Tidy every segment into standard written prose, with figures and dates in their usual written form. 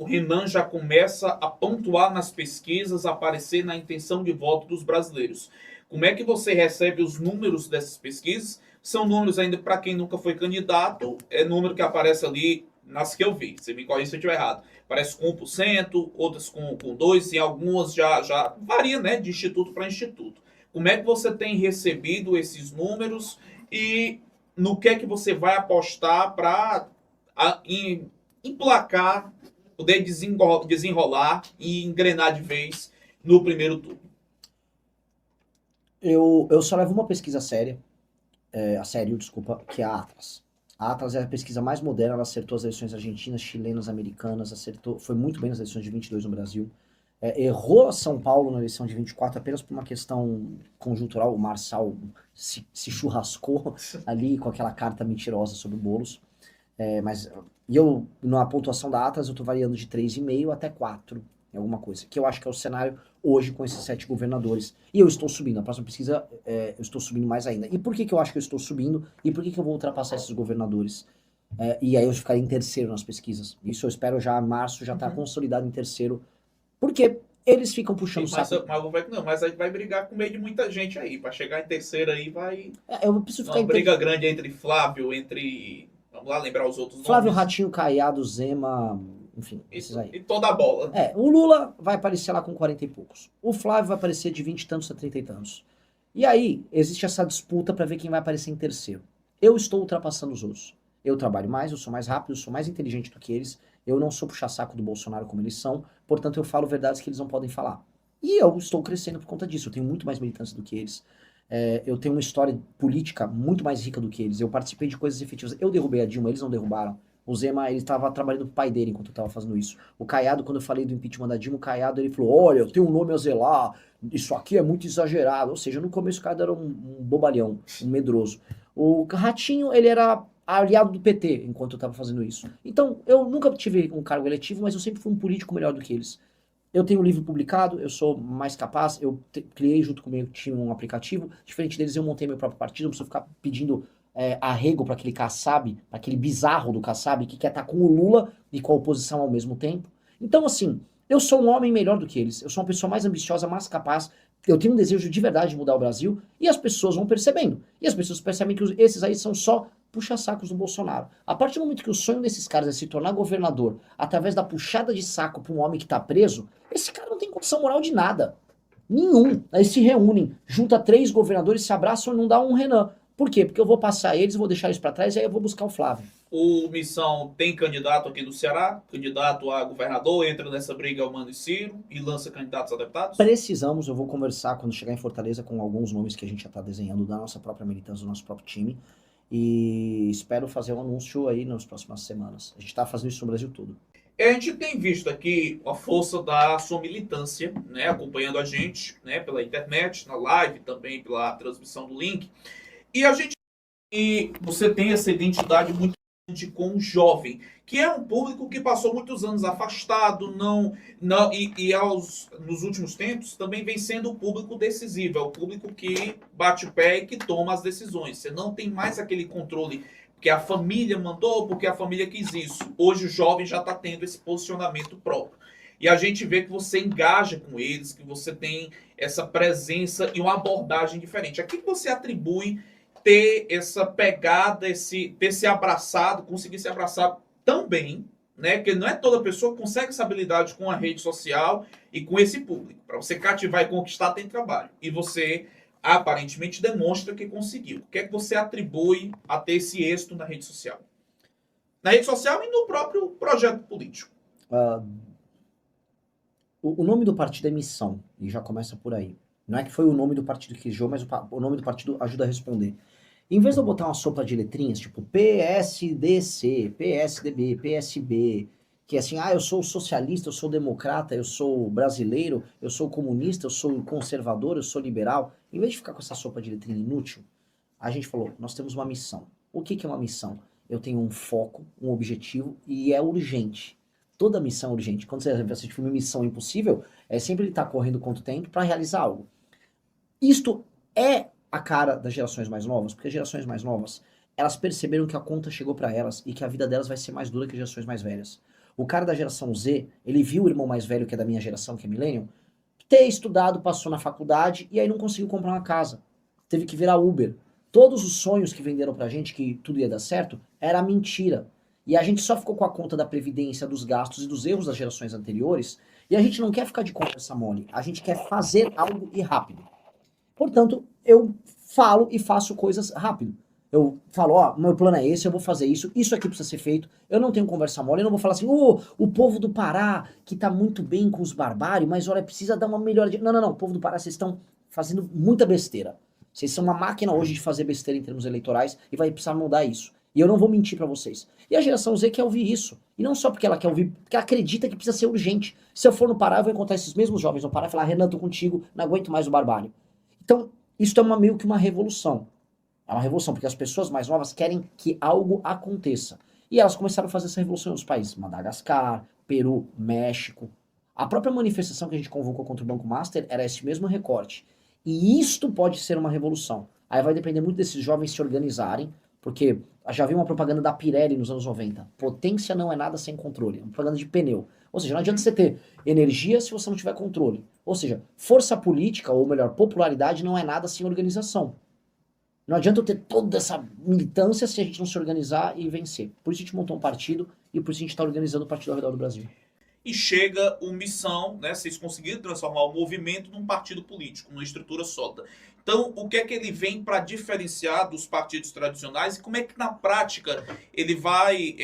o Renan já começa a pontuar nas pesquisas, a aparecer na intenção de voto dos brasileiros. Como é que você recebe os números dessas pesquisas? São números ainda para quem nunca foi candidato, é número que aparece ali nas que eu vi. Você me corrija se eu estiver errado. Parece com 1%, outras com 2%, e algumas já varia, né, de instituto para instituto. Como é que você tem recebido esses números e no que é que você vai apostar para emplacar, poder desenrolar e engrenar de vez no primeiro turno? Eu só levo uma pesquisa séria, a sério, desculpa, que é a Atlas. A Atlas é a pesquisa mais moderna, ela acertou as eleições argentinas, chilenas, americanas, acertou, foi muito bem nas eleições de 22 no Brasil. Errou a São Paulo na eleição de 24 apenas por uma questão conjuntural. O Marçal se churrascou ali com aquela carta mentirosa sobre o Boulos. Na pontuação da Atlas, eu tô variando de 3,5 até 4, em alguma coisa. Que eu acho que é o cenário hoje com esses 7 governadores. E eu estou subindo. Na próxima pesquisa, eu estou subindo mais ainda. E por que que eu acho que eu estou subindo? E por que que eu vou ultrapassar esses governadores? E aí eu ficarei em terceiro nas pesquisas. Isso eu espero já em março, já tá consolidado em terceiro. Porque eles ficam puxando o saco. Mas aí vai brigar com meio de muita gente aí. Para chegar em terceiro aí vai. Eu preciso ficar Uma em briga terceiro. grande entre Flávio, entre. Vamos lá lembrar os outros Flávio nomes. Ratinho, Caiado, Zema, enfim, E, esses aí. e toda a bola. O Lula vai aparecer lá com 40 e poucos. O Flávio vai aparecer de 20 e tantos a 30 e tantos. E aí, existe essa disputa para ver quem vai aparecer em terceiro. Eu estou ultrapassando os outros. Eu trabalho mais, eu sou mais rápido, eu sou mais inteligente do que eles. Eu não sou puxa-saco do Bolsonaro como eles são. Portanto, eu falo verdades que eles não podem falar. E eu estou crescendo por conta disso. Eu tenho muito mais militância do que eles. Eu tenho uma história política muito mais rica do que eles. Eu participei de coisas efetivas. Eu derrubei a Dilma, eles não derrubaram. O Zema, ele estava trabalhando pro pai dele enquanto eu estava fazendo isso. O Caiado, quando eu falei do impeachment da Dilma, o Caiado, ele falou, olha, eu tenho um nome a zelar, isso aqui é muito exagerado. Ou seja, no começo o Caiado era um bobalhão, um medroso. O Ratinho, ele era aliado do PT enquanto eu estava fazendo isso. Então, eu nunca tive um cargo eletivo, mas eu sempre fui um político melhor do que eles. Eu tenho um livro publicado, eu sou mais capaz, criei junto com o meu time um aplicativo, diferente deles eu montei meu próprio partido, não preciso ficar pedindo arrego para aquele Kassab, para aquele bizarro do Kassab que quer estar com o Lula e com a oposição ao mesmo tempo. Então assim, eu sou um homem melhor do que eles, eu sou uma pessoa mais ambiciosa, mais capaz, eu tenho um desejo de verdade de mudar o Brasil e as pessoas vão percebendo. E as pessoas percebem que esses aí são só puxa-sacos do Bolsonaro. A partir do momento que o sonho desses caras é se tornar governador através da puxada de saco para um homem que tá preso, esse cara não tem condição moral de nada. Nenhum. Aí se reúnem, junta 3 governadores, se abraçam e não dá um Renan. Por quê? Porque eu vou passar eles, vou deixar eles para trás e aí eu vou buscar o Flávio. O Missão tem candidato aqui do Ceará, candidato a governador, entra nessa briga ao Mano e Ciro e lança candidatos a deputados? Precisamos, eu vou conversar quando chegar em Fortaleza com alguns nomes que a gente já está desenhando da nossa própria militância, do nosso próprio time. E espero fazer um anúncio aí nas próximas semanas. A gente está fazendo isso no Brasil todo. A gente tem visto aqui a força da sua militância, né, acompanhando a gente, né, pela internet, na live, também pela transmissão do link. E a gente e você tem essa identidade muito grande com o jovem, que é um público que passou muitos anos afastado, nos últimos tempos também vem sendo o público decisivo, é o público que bate o pé e que toma as decisões. Você não tem mais aquele controle porque a família mandou, porque a família quis isso. Hoje o jovem já está tendo esse posicionamento próprio. E a gente vê que você engaja com eles, que você tem essa presença e uma abordagem diferente. A que você atribui ter essa pegada, ter se abraçado, conseguir se abraçar tão bem, né? Porque não é toda pessoa que consegue essa habilidade com a rede social e com esse público. Para você cativar e conquistar, tem trabalho. E você aparentemente demonstra que conseguiu. O que é que você atribui a ter esse êxito na rede social? Na rede social e no próprio projeto político. O nome do partido é Missão, e já começa por aí. Não é que foi o nome do partido que criou, mas o nome do partido ajuda a responder. Em vez de eu botar uma sopa de letrinhas, tipo PSDC, PSDB, PSB, que é assim, eu sou socialista, eu sou democrata, eu sou brasileiro, eu sou comunista, eu sou conservador, eu sou liberal, em vez de ficar com essa sopa de letrinha inútil, a gente falou, nós temos uma missão. O que que é uma missão? Eu tenho um foco, um objetivo, e é urgente. Toda missão é urgente. Quando você assiste filme Missão Impossível, é sempre ele estar correndo contra o tempo para realizar algo. Isto é a cara das gerações mais novas, porque as gerações mais novas, elas perceberam que a conta chegou para elas e que a vida delas vai ser mais dura que as gerações mais velhas. O cara da geração Z, ele viu o irmão mais velho, que é da minha geração, que é millennial, ter estudado, passou na faculdade e aí não conseguiu comprar uma casa. Teve que virar Uber. Todos os sonhos que venderam pra gente, que tudo ia dar certo, era mentira. E a gente só ficou com a conta da previdência, dos gastos e dos erros das gerações anteriores, e a gente não quer ficar de conversa mole, a gente quer fazer algo e rápido. Portanto, eu falo e faço coisas rápido. Eu falo, ó, meu plano é esse, eu vou fazer isso aqui precisa ser feito. Eu não tenho conversa mole, eu não vou falar assim, o povo do Pará, que tá muito bem com os barbários, mas olha, precisa dar uma melhor... Não, não, não, o povo do Pará, vocês estão fazendo muita besteira. Vocês são uma máquina hoje de fazer besteira em termos eleitorais e vai precisar mudar isso. E eu não vou mentir pra vocês. E a geração Z quer ouvir isso. E não só porque ela quer ouvir, porque ela acredita que precisa ser urgente. Se eu for no Pará, eu vou encontrar esses mesmos jovens no Pará e falar, Renan, tô contigo, não aguento mais o barbário. Então, isso é meio que uma revolução. É uma revolução, porque as pessoas mais novas querem que algo aconteça. E elas começaram a fazer essa revolução em outros países. Madagascar, Peru, México. A própria manifestação que a gente convocou contra o Banco Master era esse mesmo recorte. E isto pode ser uma revolução. Aí vai depender muito desses jovens se organizarem, porque já vi uma propaganda da Pirelli nos anos 90. Potência não é nada sem controle. Uma propaganda de pneu. Ou seja, não adianta você ter energia se você não tiver controle. Ou seja, força política, ou melhor, popularidade não é nada sem organização. Não adianta eu ter toda essa militância se a gente não se organizar e vencer. Por isso a gente montou um partido e por isso a gente está organizando o partido ao redor do Brasil. E chega o Missão, né? Vocês conseguiram transformar o movimento num partido político, numa estrutura sólida. Então, o que é que ele vem para diferenciar dos partidos tradicionais e como é que na prática ele vai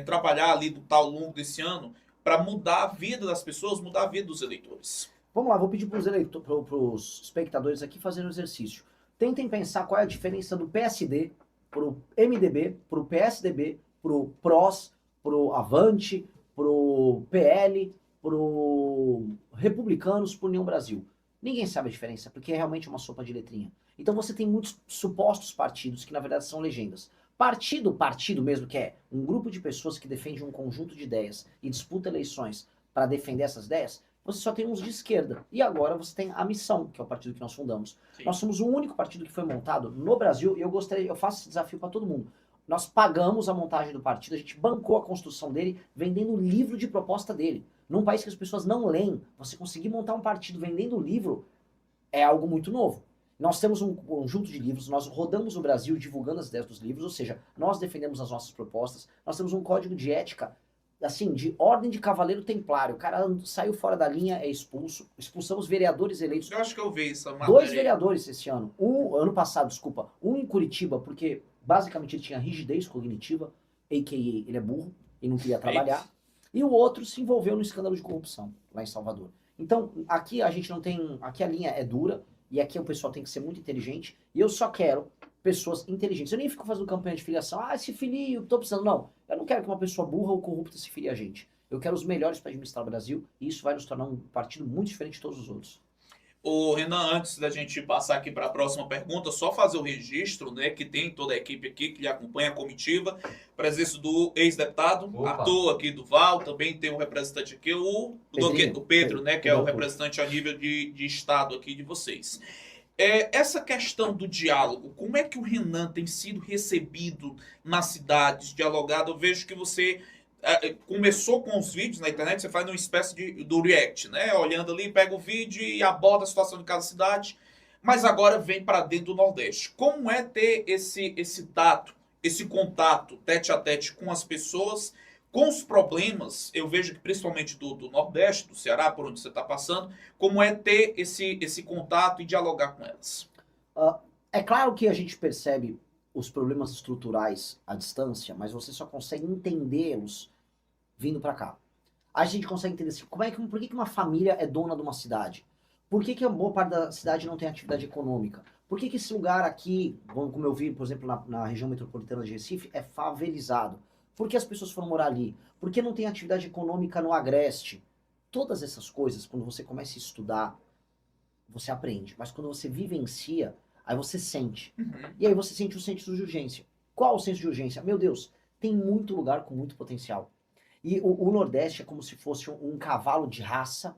trabalhar ali ao longo desse ano para mudar a vida das pessoas, mudar a vida dos eleitores? Vamos lá, vou pedir para os espectadores aqui fazerem um exercício. Tentem pensar qual é a diferença do PSD pro MDB, pro PSDB, pro PROS, pro Avante, pro PL, pro Republicanos, pro União Brasil. Ninguém sabe a diferença, porque é realmente uma sopa de letrinha. Então você tem muitos supostos partidos que na verdade são legendas. Partido mesmo, que é um grupo de pessoas que defende um conjunto de ideias e disputa eleições para defender essas ideias, você só tem uns de esquerda. E agora você tem a Missão, que é o partido que nós fundamos. Sim. Nós somos o único partido que foi montado no Brasil, e eu faço esse desafio para todo mundo. Nós pagamos a montagem do partido, a gente bancou a construção dele, vendendo o livro de proposta dele. Num país que as pessoas não leem, você conseguir montar um partido vendendo o livro é algo muito novo. Nós temos um conjunto de livros, nós rodamos o Brasil divulgando as ideias dos livros, ou seja, nós defendemos as nossas propostas, nós temos um código de ética, assim, de ordem de cavaleiro templário. O cara saiu fora da linha, é expulso. Expulsamos vereadores eleitos. Eu acho que eu vi isso. 2 vereadores esse ano. Ano passado, desculpa. Um em Curitiba, porque basicamente ele tinha rigidez cognitiva, a.k.a. ele é burro e não queria trabalhar. E o outro se envolveu no escândalo de corrupção, lá em Salvador. Então, aqui a gente não tem... Aqui a linha é dura, e aqui o pessoal tem que ser muito inteligente, e eu só quero pessoas inteligentes. Eu nem fico fazendo campanha de filiação. Se filie, eu tô precisando. Não. Eu não quero que uma pessoa burra ou corrupta se filie a gente. Eu quero os melhores para administrar o Brasil, e isso vai nos tornar um partido muito diferente de todos os outros. Ô, Renan, antes da gente passar aqui para a próxima pergunta, só fazer o registro, né, que tem toda a equipe aqui que lhe acompanha a comitiva, presença do ex-deputado, ator aqui do Val, também tem um representante aqui, o Pedro, né, que é o representante a nível de estado aqui de vocês. Essa questão do diálogo, como é que o Renan tem sido recebido nas cidades, dialogado? Eu vejo que você começou com os vídeos na internet, você faz uma espécie do react, né? Olhando ali, pega o vídeo e aborda a situação de cada cidade, mas agora vem para dentro do Nordeste. Como é ter esse tato, esse contato tete a tete com as pessoas, com os problemas? Eu vejo que principalmente do Nordeste, do Ceará, por onde você está passando, como é ter esse contato e dialogar com elas? É claro que a gente percebe os problemas estruturais à distância, mas você só consegue entendê-los vindo para cá. A gente consegue entender assim, por que uma família é dona de uma cidade? Por que a boa parte da cidade não tem atividade econômica? Por que esse lugar aqui, como eu vi, por exemplo, na região metropolitana de Recife, é favelizado? Por que as pessoas foram morar ali? Por que não tem atividade econômica no Agreste? Todas essas coisas, quando você começa a estudar, você aprende. Mas quando você vivencia, aí você sente. E aí você sente o senso de urgência. Qual o senso de urgência? Meu Deus, tem muito lugar com muito potencial. E o Nordeste é como se fosse um cavalo de raça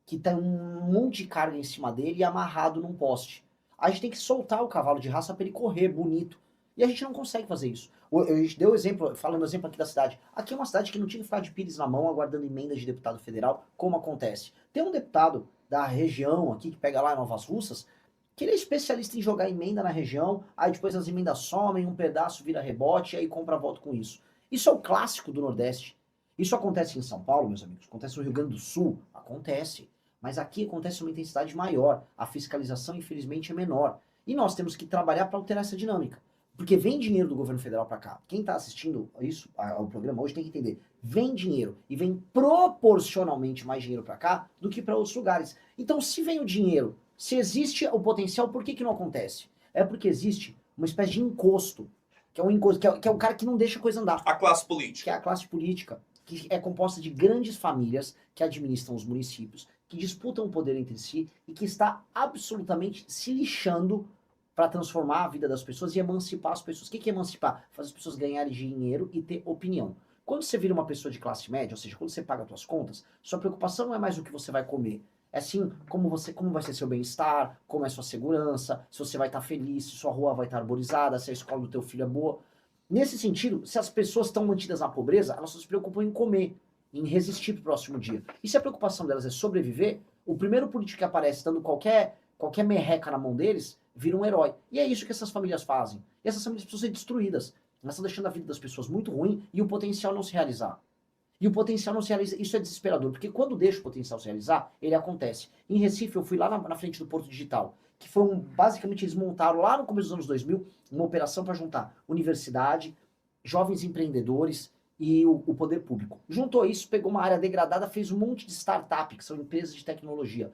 que tem um monte de carga em cima dele e amarrado num poste. A gente tem que soltar o cavalo de raça para ele correr bonito. E a gente não consegue fazer isso. A gente deu exemplo, falando exemplo aqui da cidade. Aqui é uma cidade que não tinha que ficar de pires na mão aguardando emendas de deputado federal, como acontece. Tem um deputado da região aqui, que pega lá em Novas Russas, que ele é especialista em jogar emenda na região, aí depois as emendas somem, um pedaço vira rebote, aí compra voto com isso. Isso é o clássico do Nordeste. Isso acontece em São Paulo, meus amigos, acontece no Rio Grande do Sul, acontece. Mas aqui acontece uma intensidade maior, a fiscalização, infelizmente, é menor. E nós temos que trabalhar para alterar essa dinâmica. Porque vem dinheiro do governo federal para cá. Quem está assistindo isso, ao programa hoje tem que entender. Vem dinheiro e vem proporcionalmente mais dinheiro para cá do que para outros lugares. Então, se vem o dinheiro, se existe o potencial, por que não acontece? É porque existe uma espécie de encosto, que é um encosto, que é o cara que não deixa a coisa andar. A classe Que política. é a classe política, que é composta de grandes famílias que administram os municípios, que disputam o poder entre si e que está absolutamente se lixando para transformar a vida das pessoas e emancipar as pessoas. O que é emancipar? Fazer as pessoas ganharem dinheiro e ter opinião. Quando você vira uma pessoa de classe média, ou seja, quando você paga as suas contas, sua preocupação não é mais o que você vai comer. É sim como vai ser seu bem-estar, como é sua segurança, se você vai estar feliz, se sua rua vai estar arborizada, se a escola do teu filho é boa. Nesse sentido, se as pessoas estão mantidas na pobreza, elas só se preocupam em comer, em resistir pro próximo dia. E se a preocupação delas é sobreviver, o primeiro político que aparece dando qualquer merreca na mão deles, vira um herói. E é isso que essas famílias fazem. E essas famílias precisam ser destruídas. Elas estão deixando a vida das pessoas muito ruim e o potencial não se realizar. E o potencial não se realiza, isso é desesperador, porque quando deixa o potencial se realizar, ele acontece. Em Recife, eu fui lá na frente do Porto Digital, que foi basicamente eles montaram lá no começo dos anos 2000 uma operação para juntar universidade, jovens empreendedores e o poder público. Juntou isso, pegou uma área degradada, fez um monte de startup, que são empresas de tecnologia.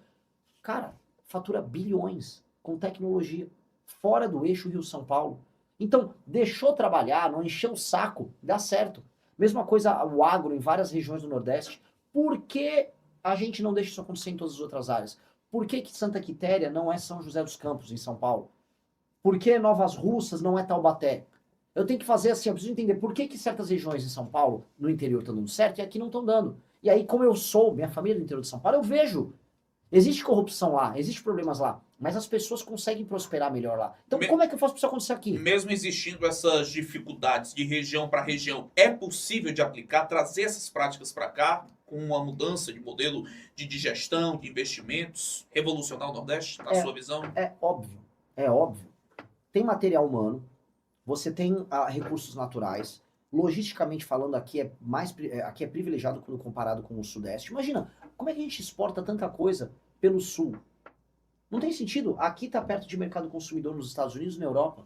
Cara, fatura bilhões com tecnologia, fora do eixo Rio-São Paulo. Então, deixou trabalhar, não encheu o saco, dá certo. Mesma coisa o agro em várias regiões do Nordeste. Por que a gente não deixa isso acontecer em todas as outras áreas? Por que Santa Quitéria não é São José dos Campos, em São Paulo? Por que Novas Russas não é Taubaté? Eu tenho que fazer assim, eu preciso entender por que certas regiões em São Paulo, no interior, estão dando certo e aqui não estão dando. E aí, como eu sou, minha família é do interior de São Paulo, eu vejo. Existe corrupção lá, existe problemas lá, mas as pessoas conseguem prosperar melhor lá. Então, como é que eu faço para isso acontecer aqui? Mesmo existindo essas dificuldades de região para região, é possível de aplicar, trazer essas práticas para cá, com uma mudança de modelo de gestão, de investimentos, revolucionar o Nordeste, na sua visão? É óbvio, é óbvio. Tem material humano, você tem recursos naturais, logisticamente falando, aqui é privilegiado quando comparado com o Sudeste. Imagina, como é que a gente exporta tanta coisa pelo Sul? Não tem sentido. Aqui está perto de mercado consumidor nos Estados Unidos e na Europa.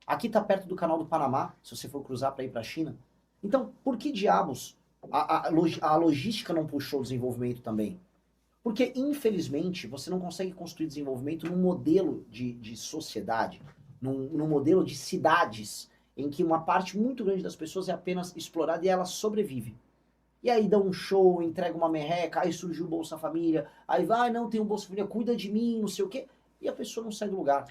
Aqui está perto do canal do Panamá, se você for cruzar para ir para a China. Então, por que diabos a logística não puxou o desenvolvimento também? Porque, infelizmente, você não consegue construir desenvolvimento num modelo de sociedade, num modelo de cidades, em que uma parte muito grande das pessoas é apenas explorada e ela sobrevive. E aí dá um show, entrega uma merreca, aí surgiu o Bolsa Família, aí vai, não, tem um Bolsa Família, cuida de mim, não sei o quê, e a pessoa não sai do lugar.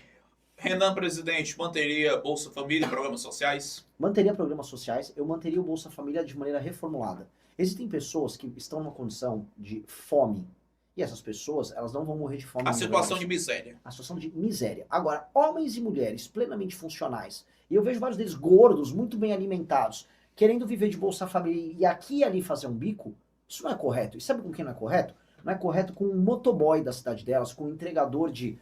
Renan, presidente, manteria Bolsa Família e programas sociais? Manteria programas sociais, eu manteria o Bolsa Família de maneira reformulada. Existem pessoas que estão numa condição de fome, e essas pessoas, elas não vão morrer de fome. A situação de miséria. A situação de miséria. Agora, homens e mulheres plenamente funcionais, e eu vejo vários deles gordos, muito bem alimentados, querendo viver de Bolsa Família e aqui e ali fazer um bico, isso não é correto. E sabe com quem não é correto? Não é correto com um motoboy da cidade delas, com um entregador de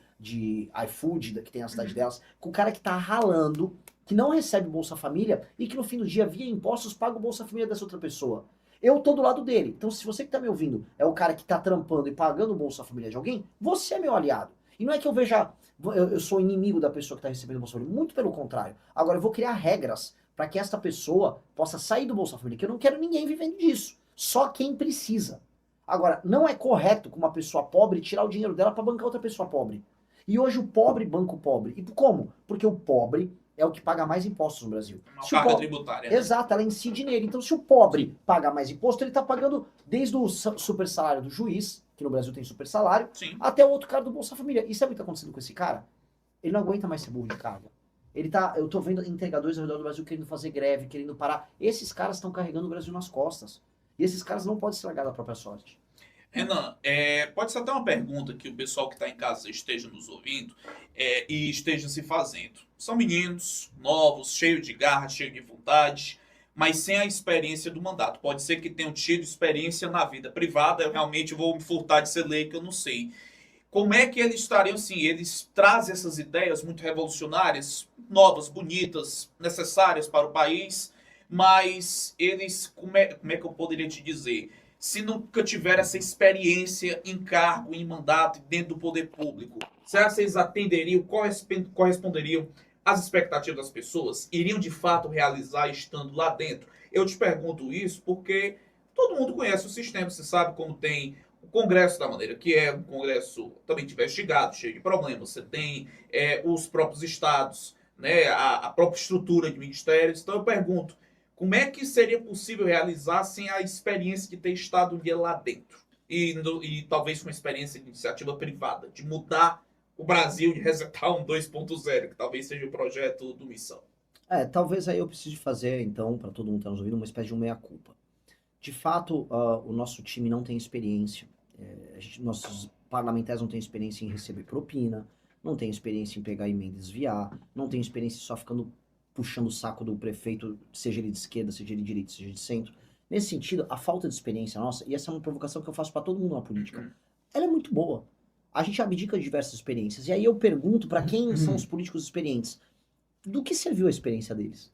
iFood que tem na cidade delas, com o cara que tá ralando, que não recebe Bolsa Família e que no fim do dia, via impostos, paga o Bolsa Família dessa outra pessoa. Eu tô do lado dele. Então, se você que tá me ouvindo é o cara que tá trampando e pagando o Bolsa Família de alguém, você é meu aliado. E não é que eu veja, eu sou inimigo da pessoa que tá recebendo o Bolsa Família, muito pelo contrário. Agora, eu vou criar regras para que esta pessoa possa sair do Bolsa Família, que eu não quero ninguém vivendo disso. Só quem precisa. Agora, não é correto com uma pessoa pobre tirar o dinheiro dela para bancar outra pessoa pobre. E hoje o pobre banca o pobre. E como? Porque o pobre é o que paga mais impostos no Brasil. Uma carga tributária. Né? Exato, ela incide nele. Então, se o pobre paga mais imposto, ele está pagando desde o super salário do juiz, que no Brasil tem super salário, Sim. até o outro cara do Bolsa Família. E sabe o que está acontecendo com esse cara? Ele não aguenta mais ser burro de carga. Eu tô vendo entregadores ao redor do Brasil querendo fazer greve, querendo parar. Esses caras estão carregando o Brasil nas costas. E esses caras não podem se largar da própria sorte. Renan, pode ser até uma pergunta que o pessoal que está em casa esteja nos ouvindo e esteja se fazendo. São meninos novos, cheios de garra, cheios de vontade, mas sem a experiência do mandato. Pode ser que tenham tido experiência na vida privada, eu realmente vou me furtar de ser leigo, que eu não sei. Como é que eles estariam assim? Eles trazem essas ideias muito revolucionárias, novas, bonitas, necessárias para o país, mas eles, como é que eu poderia te dizer? Se nunca tiver essa experiência em cargo, em mandato, dentro do poder público, será que eles atenderiam, corresponderiam às expectativas das pessoas? Iriam de fato realizar estando lá dentro? Eu te pergunto isso porque todo mundo conhece o sistema, você sabe como tem o Congresso da maneira que é, um Congresso também investigado, cheio de problemas, você tem os próprios estados, né, a própria estrutura de ministérios. Então eu pergunto, como é que seria possível realizar sem a experiência de ter estado um dia lá dentro? E talvez com experiência de iniciativa privada, de mudar o Brasil, de resetar um 2.0, que talvez seja o projeto do Missão. Talvez aí eu precise fazer, então, para todo mundo que está nos ouvindo, uma espécie de um meia-culpa. De fato, o nosso time não tem experiência, nossos parlamentares não têm experiência em receber propina, não tem experiência em pegar emenda e desviar, não tem experiência só ficando puxando o saco do prefeito, seja ele de esquerda, seja ele de direita, seja de centro. Nesse sentido, a falta de experiência nossa, e essa é uma provocação que eu faço para todo mundo na política, ela é muito boa. A gente abdica de diversas experiências. E aí eu pergunto para quem são os políticos experientes, do que serviu a experiência deles?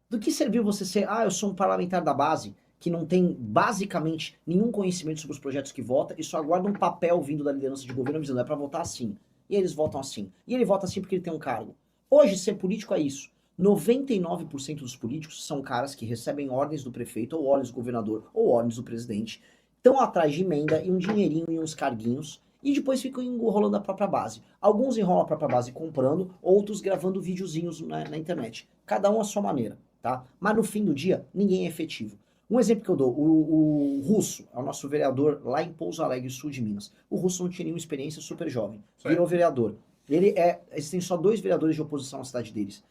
Do que serviu você ser, eu sou um parlamentar da base, que não tem basicamente nenhum conhecimento sobre os projetos que vota e só aguarda um papel vindo da liderança de governo dizendo, é para votar assim. E eles votam assim. E ele vota assim porque ele tem um cargo. Hoje, ser político é isso. 99% dos políticos são caras que recebem ordens do prefeito, ou ordens do governador, ou ordens do presidente, estão atrás de emenda e um dinheirinho e uns carguinhos, e depois ficam enrolando a própria base. Alguns enrolam a própria base comprando, outros gravando videozinhos na internet. Cada um à sua maneira, tá? Mas no fim do dia, ninguém é efetivo. Um exemplo que eu dou, o Russo, é o nosso vereador lá em Pouso Alegre, sul de Minas. O Russo não tinha nenhuma experiência, super jovem, virou vereador. Eles têm só 2 vereadores de oposição na cidade deles.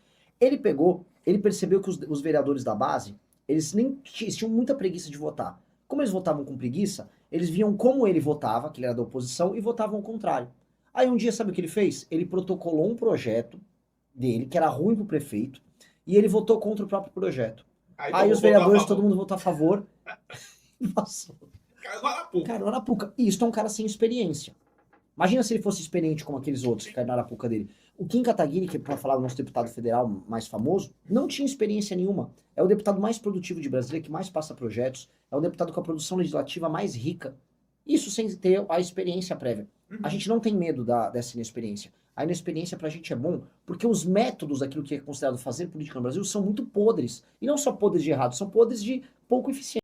Ele percebeu que os vereadores da base, eles tinham muita preguiça de votar. Como eles votavam com preguiça, eles viam como ele votava, que ele era da oposição, e votavam ao contrário. Aí um dia, sabe o que ele fez? Ele protocolou um projeto dele, que era ruim pro prefeito, e ele votou contra o próprio projeto. Aí os vereadores, todo mundo votou a favor. Nossa. Caiu na Arapuca. E isso é um cara sem experiência. Imagina se ele fosse experiente como aqueles outros que caíram na arapuca dele. O Kim Kataguiri, que é para falar o nosso deputado federal mais famoso, não tinha experiência nenhuma. É o deputado mais produtivo de Brasília, que mais passa projetos. É o deputado com a produção legislativa mais rica. Isso sem ter a experiência prévia. A gente não tem medo dessa inexperiência. A inexperiência pra gente é bom, porque os métodos daquilo que é considerado fazer política no Brasil são muito podres. E não só podres de errado, são podres de pouco eficiente.